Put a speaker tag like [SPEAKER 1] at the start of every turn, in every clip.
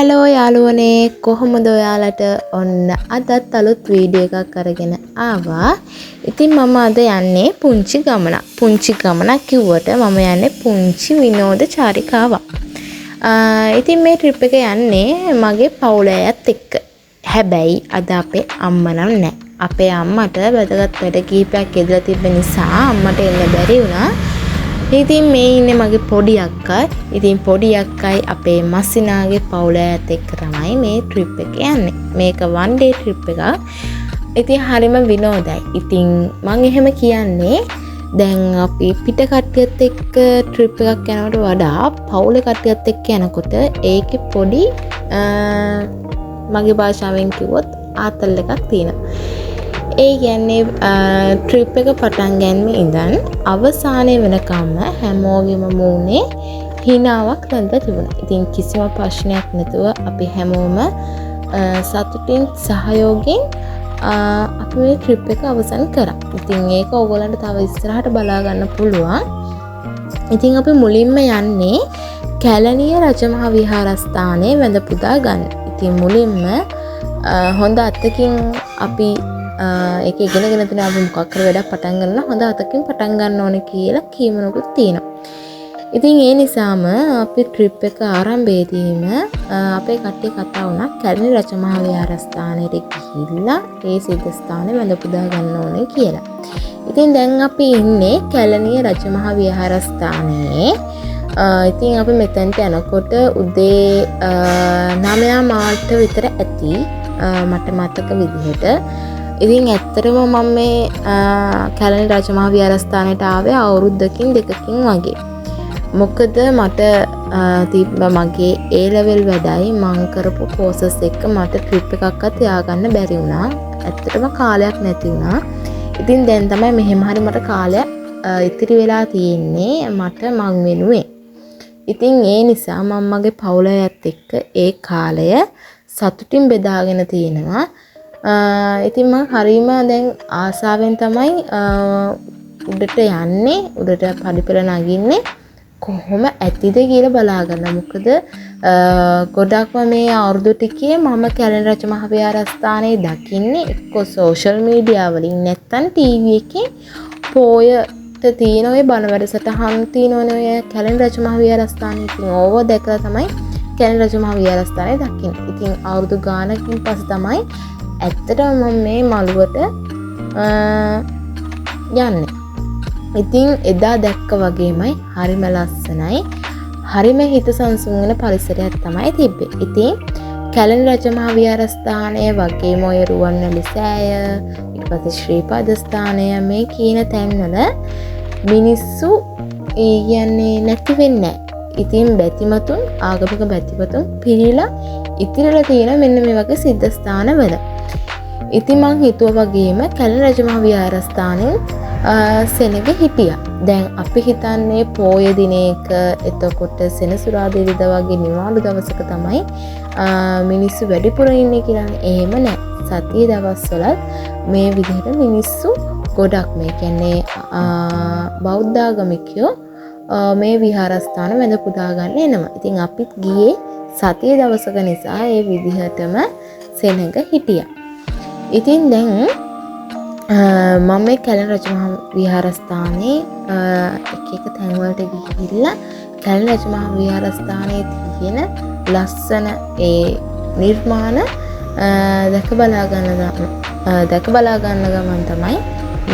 [SPEAKER 1] Hello යාළුවනේ කොහොමද ඔයාලට ඔන්න අදත් අලුත් වීඩියෝ එකක් අරගෙන ආවා. ඉතින් මම අද යන්නේ පුංචි ගමනක්. පුංචි ගමනක් කිව්වට මම යන්නේ පුංචි විනෝද චාරිකාවක්. ඉතින් මේ ට්‍රිප් එක යන්නේ මගේ පවුල අයත් එක්ක. හැබැයි අද අපේ අම්මා නම් නැහැ. අපේ අම්මට වැදගත් වැඩ කීපයක් ඉදලා තිබෙන නිසා අම්මට එන්න බැරි වුණා. ඉතින් මේ ඉන්නේ මගේ පොඩි අක්කා. ඉතින් පොඩි අක්කයි අපේ මස්සිනාගේ පවුල ඇත එක්ක තමයි මේ ට්‍රිප් එක යන්නේ. මේක one day ට්‍රිප් එකක්. ඉතින් හරිම විනෝදයි. ඉතින් මම එහෙම කියන්නේ දැන් අපි පිට කට්ටියත් එක්ක ට්‍රිප් එකක් යනවට වඩා පවුල කට්ටියත් එක්ක යනකොට ඒකේ පොඩි මගේ භාෂාවෙන් කිව්වොත් ආතල් එකක් තියෙනවා. ඒ කියන්නේ ට්‍රිප් එක පටන් ගන්න ඉඳන් අවසානයේ වෙනකම්ම හැමෝගෙම මූණේ හිනාවක් නැන්ද තිබුණා. ඉතින් කිසිම ප්‍රශ්නයක් නැතුව අපි හැමෝම සතුටින් සහයෝගයෙන් අපි මේ ට්‍රිප් එක අවසන් කරා. ඉතින් ඒක ඕගොල්ලන්ට තව ඉස්සරහට බලා ගන්න පුළුවන්. ඉතින් අපි මුලින්ම යන්නේ කැලණිය රජමහා විහාරස්ථානයේ වැඳ පුදා ගන්න. ඉතින් මුලින්ම හොඳ අතකින් අපි ඒක ඉගෙනගෙන තියෙන අපි මොකක් කර වැඩක් පටන් ගන්නවා හොඳ අතකින් පටන් ගන්න ඕනේ කියලා කීමනකුත් තියෙනවා. ඉතින් ඒ නිසාම අපි ට්‍රිප් එක ආරම්භයේදීම අපේ කට්ටිය කතා වුණා කැලණි රජමහා විහාරස්ථානයට ගිහිල්ලා ඒ සිද්ධ ස්ථානේ වැඳ පුදා ගන්න ඕනේ කියලා. ඉතින් දැන් අපි ඉන්නේ කැලණිය රජමහා විහාරස්ථානයේ. ඉතින් අපි මෙතනට යනකොට උදේ 9 මාට විතර ඇති මට මතක විදිහට. ඉතින් ඇත්තටම මම මේ කැලණි රජමහා විහාරස්ථානයට ආවේ අවුරුද්දකින් දෙකකින් වගේ. මොකද මට තිබ්බ මගේ A level වැඩයි මං කරපු courses එක මට trip එකක්වත් තියාගන්න බැරි වුණා. ඇත්තටම කාලයක් නැති වුණා. ඉතින් දැන් තමයි මෙහෙම හරි මට කාලයක් ඉතිරි වෙලා තියෙන්නේ මට මං වෙනුවෙන්. ඉතින් ඒ නිසා මම මගේ පවුල අයත් එක්ක ඒ කාලය සතුටින් බෙදාගෙන තියෙනවා. ඉතින් මම හරීම දැන් ආසාවෙන් තමයි උඩට යන්නේ උඩට පඩිපෙළ නගින්නේ කොහොම ඇතිද කියලා බලා ගන්න. මොකද ගොඩක්ම මේ අවුරුදු ටිකේ මම කැලණි රජමහා විහාරස්ථානයේ දකින්නේ එක්ක සෝෂල් මීඩියා වලින් නැත්නම් ටීවී එකේ පොයට තියෙන ඔය බණ වැඩසටහන් තියෙනවනේ ඔය කැලණි රජමහා විහාරස්ථානයේ. ඉතින් ඕව දැකලා තමයි කැලණි රජමහා විහාරස්ථානය දකින්නේ. ඉතින් අවුරුදු ගානකින් පස්සේ තමයි ඇත්තටම මම මේ මළුවට යන්නේ. ඉතින් එදා දැක්ක වගේමයි හරිම ලස්සනයි. හරිම හිත සංසුන් වෙන පරිසරයක් තමයි තිබ්බේ. ඉතින් කැලණි රජමහා විහාරස්ථානය වගේම ඔය රුවන්වැලි සෑය ඊට පස්සේ ශ්‍රී පද ස්ථානය මේ කියන තැන්වල මිනිස්සු කියන්නේ නැති වෙන්නේ නැහැ. ඉතින් බැතිමතුන් ආගමික බැතිමතුන් පිළිලා ඉතිරලා තියෙන මෙන්න මේ වගේ සිද්ධ ස්ථානවල. ඉතින් මං හිතුවා වගේම කැලණි රජමහා විහාරස්ථානයේ සෙනග හිටියා. දැන් අපි හිතන්නේ පොය දිනයක එතකොට සෙනසුරාදා ඉරිදා වගේ නිවාඩු දවසක තමයි මිනිස්සු වැඩිපුර ඉන්නේ කියලානේ. එහෙම නැහැ. සතියේ දවස්වල මේ විදිහට මිනිස්සු ගොඩක් මේ කියන්නේ බෞද්ධ ආගමිකයෝ මේ විහාරස්ථාන වැඳ පුදා ගන්න එනවා. ඉතින් අපිත් ගියේ සතියේ දවසක නිසා ඒ විදිහටම සෙනග හිටියා. ඉතින් දැන් මම මේ කැලණි රජමහා විහාරස්ථානයේ එක එක තැන්වලට ගිහිල්ලා කැලණි රජමහා විහාරස්ථානයේ තියෙන ලස්සන ඒ නිර්මාණ දැක බලා ගන්න ගමන් තමයි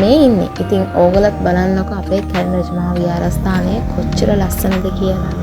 [SPEAKER 1] මේ ඉන්නේ. ඉතින් ඕගොල්ලොත් බලන්නකෝ අපේ කැලණි රජමහා විහාරස්ථානය කොච්චර ලස්සනද කියලා.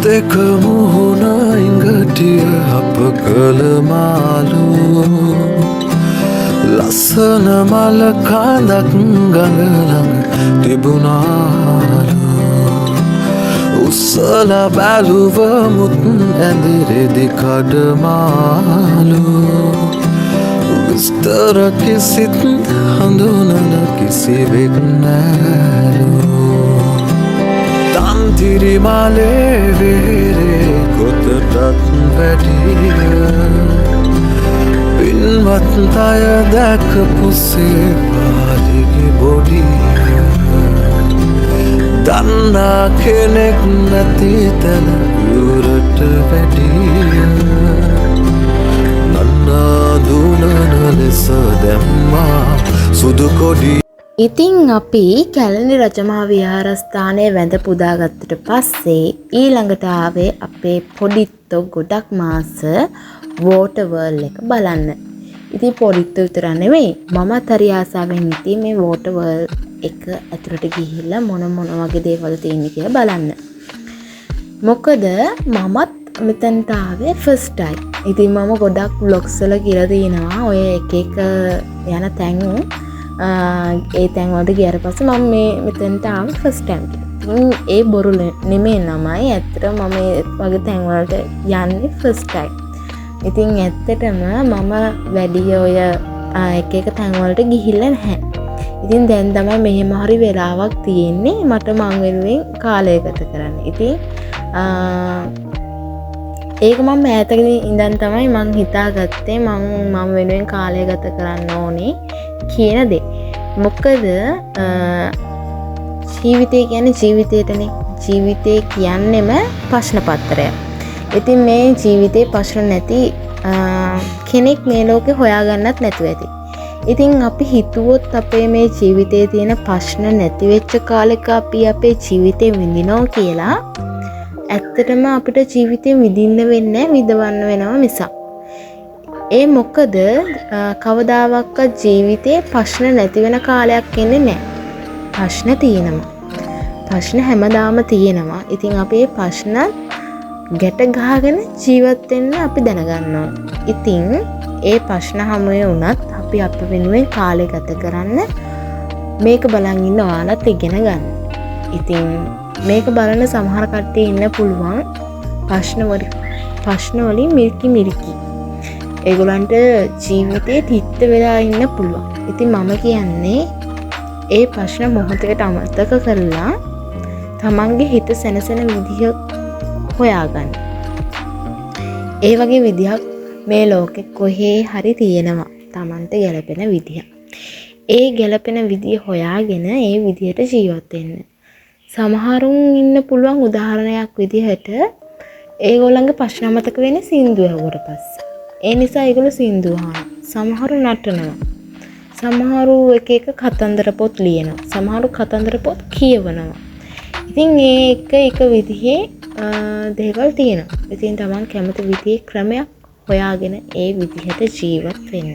[SPEAKER 2] දෙක මුහුණ ඉඟටිය අප කළ මාලු ලස්සන මල කාඳක් ගඟලඟ තිබුණාලු උස්සල බැලුවමුත් ඇඳිරෙදි කඩමාලු විස්තර කිසිත් හඳුනන කිසිවෙක් නෑලු තන්තිරි මාලේ වේරේ කොතටත් වැඩිය පින්වත් අය දැකපුසේ පාදිගේ බොඩිය දන්නා කෙනෙක් නැති තැන යුරට වැඩිය නන්නා දුනන ලෙස දැම්මා සුදු කොඩි.
[SPEAKER 1] ඉතින් අපි කැලණි රජමහා විහාරස්ථානය වැඳ පුදාගත්තට පස්සේ ඊළඟට ආවේ අපේ පොඩිත්තෝ ගොඩක් මාස වෝටර් වර්ල්ඩ් එක බලන්න. ඉතින් පොඩිත්තෝ විතර නෙවෙයි මමත් හරි ආසාවෙන් ඉතින් මේ වෝටර් වර්ල්ඩ් එක ඇතුළට ගිහිල්ලා මොන වගේ දේවල් තියෙන්නේ කියලා බලන්න. මොකද මමත් මෙතනට ආවේ ෆස්ට් ටයිම්. ඉතින් මම ගොඩක් vlogs වල කියලා තියෙනවා ඔය එක යන තැන් ඒ තැන් වලට ගියාට පස්සේ මම මේ මෙතනට ආවේ ෆස්ට් ටයිම්. ඒ බොරු නෙමෙයි නමයි ඇත්තටම මම මේ වගේ තැන් වලට යන්නේ ෆස්ට් ටයිම්. ඉතින් ඇත්තටම මම වැඩි ඔය එක තැන් වලට ගිහිල්ලා නැහැ. ඉතින් දැන් තමයි මෙහෙම හරි වෙලාවක් තියෙන්නේ මට මං වෙනුවෙන් කාලය ගත කරන්න. ඉතින් ඒක මම ඈතකදී ඉඳන් තමයි මං හිතාගත්තේ මම වෙනුවෙන් කාලය ගත කරන්න ඕනේ කියන දේ. මොකද ජීවිතය කියන්නේ ජීවිතේටනේ. ජීවිතේ කියන්නේම ප්‍රශ්න පත්‍රයක්. ඉතින් මේ ජීවිතේ ප්‍රශ්න නැති කෙනෙක් මේ ලෝකේ හොයාගන්නත් නැතුව ඇති. ඉතින් අපි හිතුවොත් අපේ මේ ජීවිතේ තියෙන ප්‍රශ්න නැති වෙච්ච කාලෙක අපි අපේ ජීවිතේ විඳිනවා කියලා ඇත්තටම අපිට ජීවිතේ විඳින්න වෙන්නේ විඳවන්න වෙනවා මිසක්. ඒ මොකද කවදාවත් ජීවිතේ ප්‍රශ්න නැති වෙන කාලයක් එන්නේ නැහැ. ප්‍රශ්න තියෙනවා. ප්‍රශ්න හැමදාම තියෙනවා. ඉතින් අපි මේ ප්‍රශ්න ගැට ගහගෙන ජීවත් වෙන්න අපි දැනගන්නවා. ඉතින් ඒ ප්‍රශ්න හැමෝේ වුණත් අපි අප වෙනුවෙන් කාලය ගත කරන්න මේක බලන් ඉන්න ඔයාලත් ඉගෙන ගන්න. ඉතින් මේක බලන සමහර කට්ටිය ඉන්න පුළුවන් ප්‍රශ්න වලින් මිරිකි. ඒගොල්ලන්ට ජීවිතේ තිත්ත වෙලා ඉන්න පුළුවන්. ඉතින් මම කියන්නේ ඒ ප්‍රශ්න මොහොතකට අමතක කරලා තමන්ගේ හිත සැනසෙන විදිහ හොයාගන්න. ඒ වගේ විදිහක් මේ ලෝකෙ කොහේ හරි තියෙනවා. තමන්ට ගැලපෙන විදිහ. ඒ ගැලපෙන විදිහ හොයාගෙන ඒ විදිහට ජීවත් වෙන්න. සමහරුන් ඉන්න පුළුවන් උදාහරණයක් විදිහට ඒගොල්ලන්ගේ ප්‍රශ්න මතක වෙන්නේ සින්දු ඇහුවට පස්සේ. ඒ නිසා ඒගොල්ලෝ සින්දු අහනවා. සමහරු නටනවා. සමහරු එක කතන්දර පොත් ලියනවා. සමහරු කතන්දර පොත් කියවනවා. ඉතින් එක විදිහේ දේවල් තියෙනවා. ඉතින් තමන් කැමති විදිහේ ක්‍රමයක් හොයාගෙන ඒ විදිහට ජීවත් වෙන්න.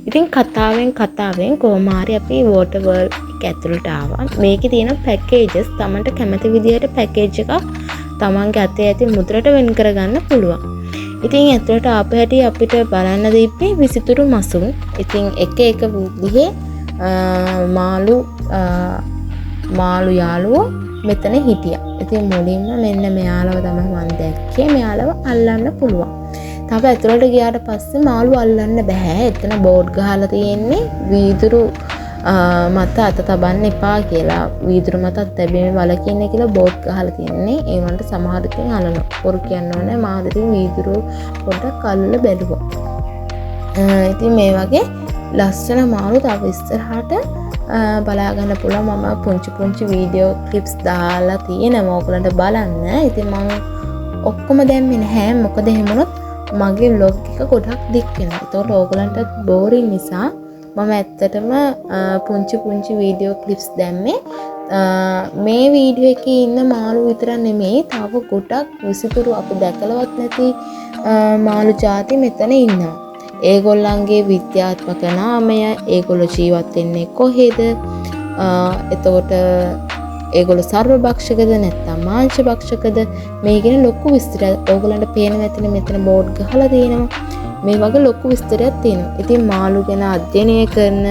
[SPEAKER 1] ඉතින් කතාවෙන් කොහොම හරි අපි වෝටර් වර්ල්ඩ් එක ඇතුළට ආවා. මේකේ තියෙන පැකේජස් තමන්ට කැමති විදිහට පැකේජ් එකක් තමන්ගේ අතේ ඇති මුද්‍රට වෙන් කරගන්න පුළුවන්. ඉතින් ඇතුළට ආපු හැටි අපිට බලන්න දීපේ විසිතුරු මසුන්. ඉතින් එක විදිහේ මාළු යාළුවෝ මෙතන හිටියා. ඉතින් මුලින්ම මෙන්න මෙයාලව තමයි මම දැක්කේ. මෙයාලව අල්ලන්න පුළුවන්. තව ඇතුළට ගියාට පස්සේ මාළු අල්ලන්න බෑ. එතන බෝඩ් ගහලා තියෙන්නේ වීදුරු මත අත තබන්න එපා කියලා. වීදුරු මත අත තැබීමේ වලකින්න කියලා බෝඩ් ගහලා තියෙන්නේ. ඒ වුණාට සමහර ඉතින් අල්ලනවා. පොරු කියන්න ඕනේ. මාත් ඉතින් වීදුරු පොඩ්ඩක් අල්ලලා බැලුවා. ඉතින් මේ වගේ ලස්සන මාළු තව ඉස්සරහට බලා ගන්න පුළුවන්. මම පුංචි වීඩියෝ ක්ලිප්ස් දාලා තියෙනවා ඔයගලන්ට බලන්න. ඉතින් මම ඔක්කොම දැම්මේ නැහැ. මොකද එහෙම වුණොත් මගේ vlog එක ගොඩක් දික් වෙනවා. ඒතකොට ඕගලන්ට බෝරින් නිසා මම ඇත්තටම පුංචි වීඩියෝ ක්ලිප්ස් දැම්මේ. මේ වීඩියෝ එකේ ඉන්න මාළු විතර නෙමෙයි තව ගොඩක් විසිතුරු අපි දැකලවත් නැති මාළු ಜಾති මෙතන ඉන්නවා. ඒගොල්ලන්ගේ විද්‍යාත්මක නාමය, ඒගොල්ලෝ ජීවත් වෙන්නේ කොහෙද? එතකොට ඒගොල්ලෝ සර්ව භක්ෂකද නැත්නම් මාංශ භක්ෂකද? මේ ගැන ලොකු විස්තරයක් ඕගොල්ලන්ට පේනවා ඇතිනේ මෙතන බෝඩ් ගහලා තියෙනවා. මේ වගේ ලොකු විස්තරයක් තියෙනවා. ඉතින් මාළු ගැන අධ්‍යයනය කරන,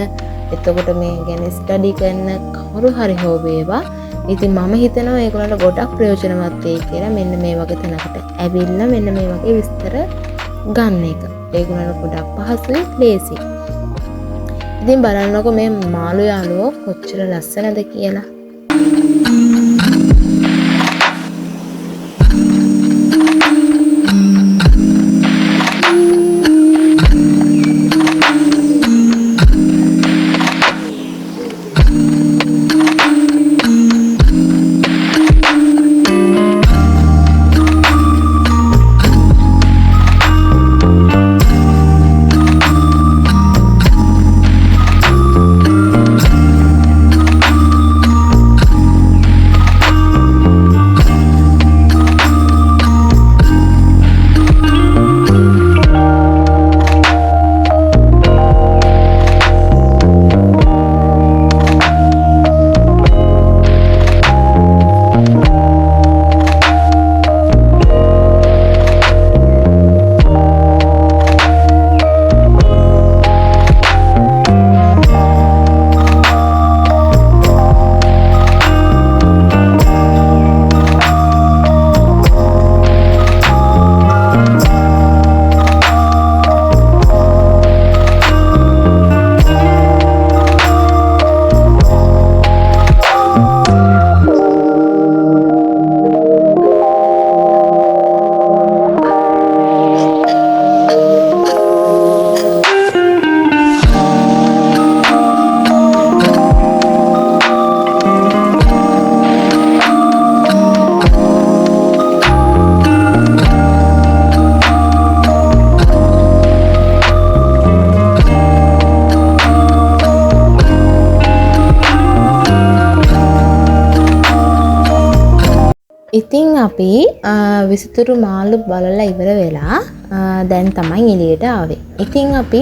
[SPEAKER 1] එතකොට මේ ගැන ස්ටඩි කරන කවුරු හරි හෝ වේවා. ඉතින් මම හිතනවා ඒගොල්ලන්ට ගොඩක් ප්‍රයෝජනවත් වෙයි කියලා. මෙන්න මේ වගේ තැනකට ඇවිල්ලා මෙන්න මේ වගේ විස්තර ගන්න එක. ඒගොල්ලන්ට ගොඩක් පහසුයි, ලේසියි. ඉතින් බලන්නකො මේ මාළු යාළුවෝ කොච්චර ලස්සනද කියලා. ඉතින් අපි විසිතුරු මාළු බලලා ඉවර වෙලා දැන් තමයි එළියට ආවේ. ඉතින් අපි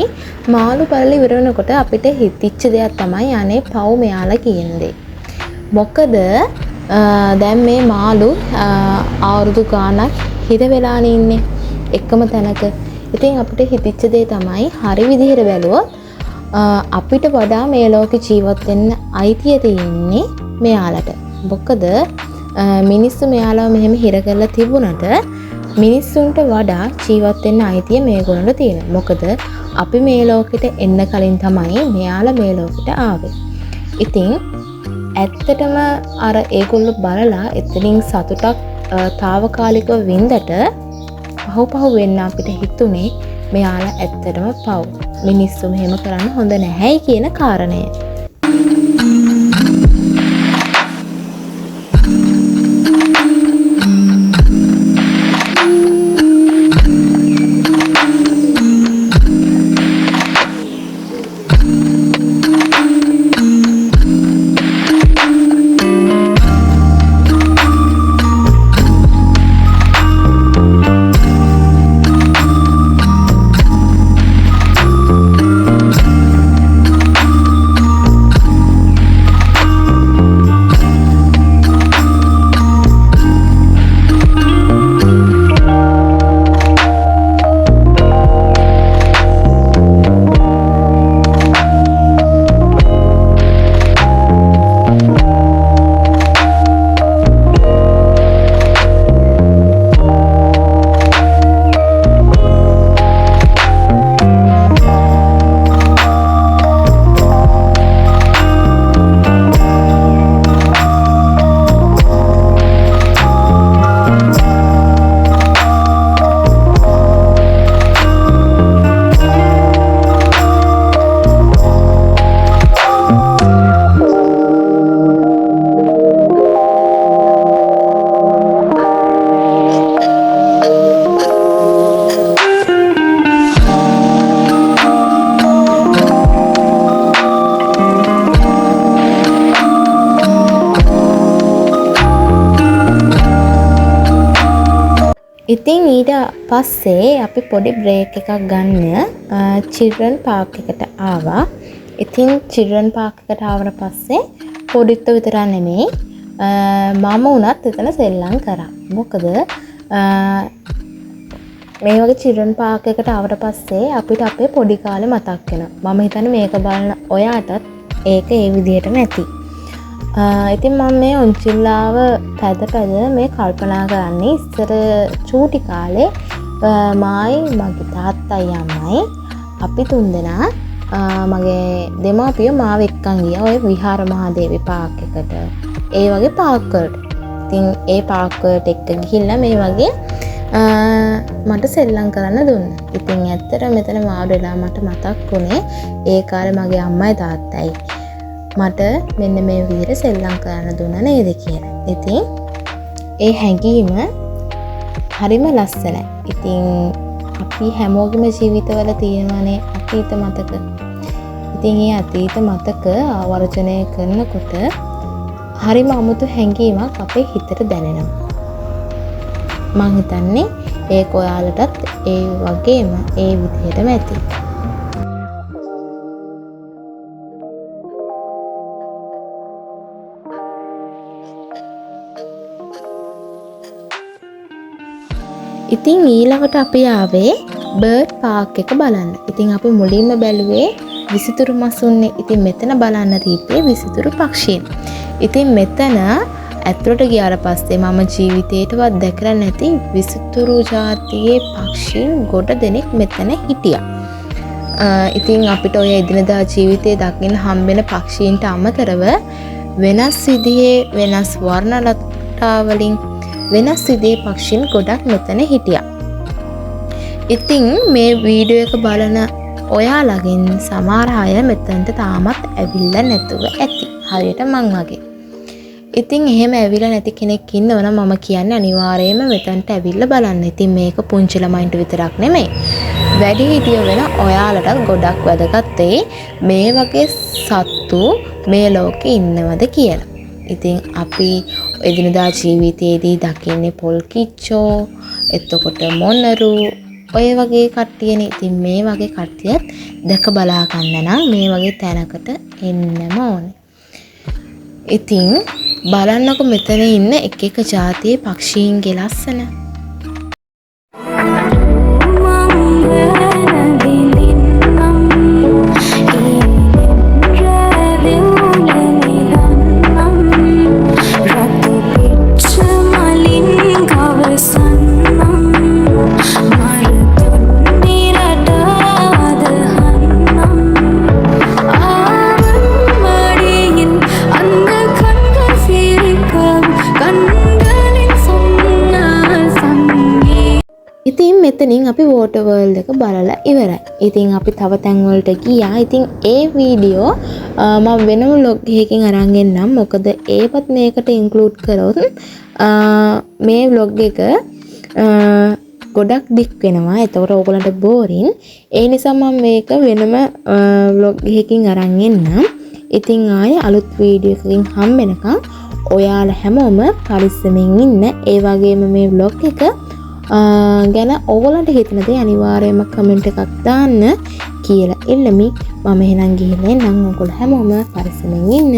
[SPEAKER 1] මාළු බලලා ඉවර වෙනකොට අපිට හිතිච්ච දෙයක් තමයි අනේ පව් මෙයාලා කියන්නේ. මොකද දැන් මේ මාළු අවුරුදු ගාණක් හිර වෙලානේ ඉන්නේ එකම තැනක. ඉතින් අපිට හිතිච්ච දේ තමයි හරි විදිහට බැලුවොත් අපිට වඩා මේ ලෝකේ ජීවත් වෙන්න අයිතිය තියෙන්නේ මෙයාලට. මොකද මිනිස්සු මෙයාලව මෙහෙම හිර කරලා තිබුණට මිනිස්සුන්ට වඩා ජීවත් වෙන්න අයිතිය මේගොල්ලන්ට තියෙනවා. මොකද අපි මේ ලෝකෙට එන්න කලින් තමයි මෙයාලා මේ ලෝකෙට ආවේ. ඉතින් ඇත්තටම අර ඒගොල්ලෝ බලලා එතනින් සතුටක් తాවකාලිකව වින්දට පහු වෙන්න අපිට හිතුනේ මෙයාලා ඇත්තටම පව්. මිනිස්සු මෙහෙම කරන්න හොඳ නැහැයි කියන කාරණය. ඉතින් ඊට පස්සේ අපි පොඩි බ්‍රේක් එකක් ගන්න චිල්ඩ්‍රන් පාක් එකට ආවා. ඉතින් චිල්ඩ්‍රන් පාක් එකට ආවට පස්සේ පොඩිත් විතරක් නෙමෙයි මම උනත් එතන සෙල්ලම් කරා. මොකද මේ වගේ චිල්ඩ්‍රන් පාක් එකට ආවට පස්සේ අපිට අපේ පොඩි කාලේ මතක් වෙනවා. මම හිතන්නේ මේක බලන ඔයාටත් ඒක ඒ විදිහට නැති. ඉතින් මම මේ ඔන්චිල්ලාව පැද මේ කල්පනා කරන්නේ ඉස්සර චූටි කාලේ මායි මගේ තාත්තයි අම්මයි අපි තුන්දෙනා මගේ දෙමාපියෝ මාව එක්කන් ගියා ඔය විහාර මහදේවි පාක් එකට. ඒ වගේ පාක් වලට. ඉතින් ඒ පාක් වලට එක්ක ගිහිල්ලා මේ වගේ මට සෙල්ලම් කරන්න දුන්නා. ඉතින් ඇත්තට මෙතන වාඩි වෙලා මට මතක් වුණේ ඒ කාලේ මගේ අම්මයි තාත්තයි මට මෙන්න මේ විදිහට සෙල්ලම් කරන්න දුන්නා නේද කියලා. ඉතින් ඒ හැඟීම හරිම ලස්සනයි. ඉතින් අපි හැමෝගෙම ජීවිතවල තියෙනවානේ අතීත මතක. ඉතින් මේ අතීත මතක ආවර්ජනය කරනකොට හරිම අමුතු හැඟීමක් අපේ හිතට දැනෙනවා. මං හිතන්නේ ඒක ඔයාලටත් ඒ වගේම ඒ විදිහටම ඇති. ඉතින් ඊළඟට අපි ආවේ බර්ඩ් පාක් එක බලන්න. ඉතින් අපි මුලින්ම බැලුවේ විසිතුරු මසුන්නේ. ඉතින් මෙතන බලන්න තිබ්බේ විසිතුරු පක්ෂීන්. ඉතින් මෙතන ඇතුළට ගියාට පස්සේ මම ජීවිතේටවත් දැකලා නැති විසිතුරු ජාතියේ පක්ෂීන් ගොඩ දෙනෙක් මෙතන හිටියා. ඉතින් අපිට ඔය එදිනදා ජීවිතේ දකින්න හම්බෙන පක්ෂීන්ට අමතරව වෙනස් විදිහේ වෙනස් වර්ණ ලතාවලින් වෙනස් විදිහේ පක්ෂීන් ගොඩක් මෙතන හිටියා. ඉතින් මේ වීඩියෝ එක බලන ඔයාලගෙන් සමහර අය මෙතනට තාමත් ඇවිල්ලා නැතුව ඇති. හරියට මං වගේ. ඉතින් එහෙම ඇවිල්ලා නැති කෙනෙක් ඉන්නවනම් මම කියන්නේ අනිවාර්යයෙන්ම මෙතනට ඇවිල්ලා බලන්න. ඉතින් මේක පුංචි ළමයින්ට විතරක් නෙමෙයි. වැඩිහිටියෝ වෙන ඔයාලට ගොඩක් වැදගත් මේ වගේ සත්තු මේ ලෝකේ ඉන්නවද කියලා. ඉතින් අපි එදිනදා ජීවිතයේදී දකින්නේ පොල් කිච්චෝ, එතකොට මොනරු, ඔය වගේ කට්ටියනේ. ඉතින් මේ වගේ කට්ටියත් දැක බලා ගන්න නම් මේ වගේ තැනකට එන්නම ඕනේ. ඉතින් බලන්නකො මෙතන ඉන්න එක එක ජාතියේ පක්ෂීන්ගේ ලස්සන. ඉතින් මෙතනින් අපි වෝටර් වර්ල්ඩ් එක බලලා ඉවරයි. ඉතින් අපි තව තැන් වලට ගියා. ඉතින් ඒ වීඩියෝ මම වෙනම vlog එකකින් අරන් එන්නම්. මොකද ඒවත් මේකට ඉන්ක්ලූඩ් කරොත් මේ vlog එක ගොඩක් දික් වෙනවා. ඒතකොට ඕගොල්ලන්ට බෝරින්. ඒ නිසා මම මේක වෙනම vlog එකකින් අරන් එන්නම්. ඉතින් ආයේ අලුත් වීඩියෝ එකකින් හම්බෙනකම් ඔයාලා හැමෝම පරිස්සමෙන් ඉන්න. ඒ වගේම මේ vlog එක ගැන ඕගොල්ලන්ට හිතන දේ අනිවාර්යයෙන්ම කමෙන්ට් එකක් දාන්න කියලා ඉල්ලමි. මම එහෙනම් ගිහින් එන්නම්. ඔයගොල්ලෝ හැමෝම පරිස්සමෙන් ඉන්න.